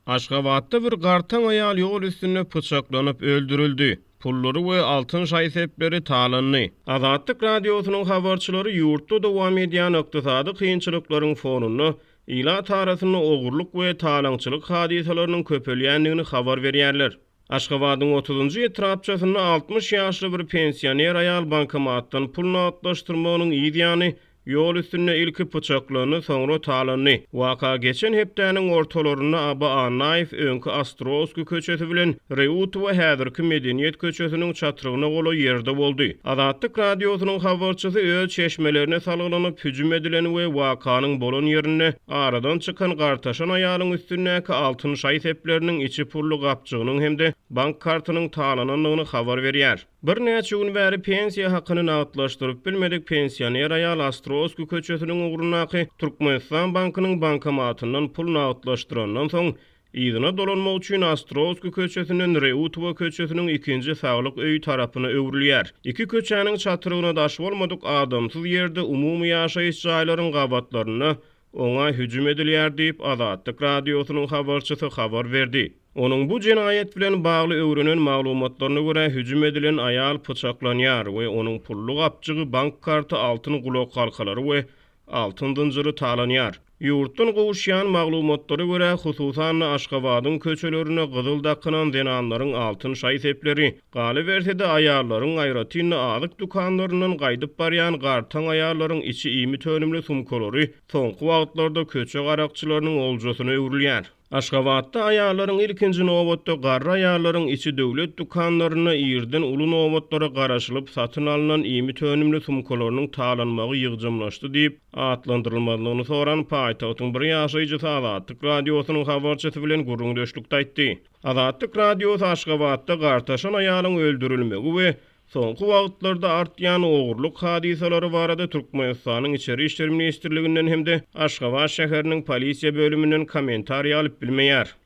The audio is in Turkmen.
Aşgabatda bir gartan ayal yol üstünde pıçaklanyp öldürüldü. Pullary we altın şaýsepleri talanny. Azatlyk radiosynyň habarçylary ýurtda dowam edýän ykdysady kynçylyklaryň fonuny ila tarasyny ogurluk we talaňçylyk hadisalarynyň köpelýändigini habar berýärler. Aşgabatyň 30-njy etrapçasyny 60 ýaşly bir pensioner ayal bankomatdan pul notlaşdyrmagynyň ýa yol üstünde ilki pıçaklany soňra talanny. Waka geçen hepdäniň ortalaryna Aba Anaýew öňkü Astrowski köçesi bilen Reut we häzirki Medeniýet köçesiniň çatyrygyna gola ýerde boldy. Azatlyk radiosynyň habarçysy öz çeşmelerine salgylanyp hüjüm edilen we wakanyň bolan ýerine aradan çykan gartaşan aýalyň üstündäki altyn şaýsepleriniň içi pully gapçygynyň hemde bank kartynyň talananlygyny habar berýär. Bir näçe gün bäri pensiýa hakyny nagtlaşdyryp bilmedik pensioner aýal Astrowski köçesiniň ugrundaky Türkmenistan bankynyň bankomatyndan pul nagtlaşdyrandan soň ýygyna dolanmak üçin Astrowski köçesinden Reutova köçesiniň ikinji saglyk öýi tarapyna öwrilýär. Iki köçäniň çatyrygyna daş bolmadyk adamsyz ýerde umumy ýaşaýyş jaýlaryň gabatlaryna oňa hüjüm edilýär diýip Azatlyk radiosynyň habarçysy habar berdi. Onun bu cinayet bilen bagly öwrenen maglumatlaryna görä hüjüm edilen aýal pıçaklanýar we onun pullu gapçygy bank karty altyn gulak halkalary we altyn dynjyry talanýar. Ýurtdan gowuşýan maglumatlary görä hususan Aşgabatyň köçelerine gyzyl dakynan denanlaryň altyn şaýsepleri, galy bersede aýallaryň aýratyny azyk dukanlaryndan gaýdyp barýan gartan aýallaryň içi imi tönümli sumkalary soňky wagtlarda köçe garakçylarynyň oljasyna öwrilýär. Aşgabatda aýallaryň ilkinji nowatda garry aýallaryň içi döwlet dukanlaryna ýerden uly nowatlara garaşylyp satyn alynan imi tönümli sumkalarynyň talanmagy ýygjymlaşdy diýip atlandyrylmalygyny soran paýtagtyň bir ýaşaýjysy Azatlyk radiosynyň habarçysy bilen gurrundaşlykda aýtdy. Azatlyk radiosy Aşgabatda gartaşan aýalyň öldürilmegi we soňky wagtlarda artýan ogurluk hadisalary barada Türkmenistanyň içeri işler ministrliginden hemde Aşgabat şäheriniň polisiýa bölümünden kommentariýa alyp bilmeýär.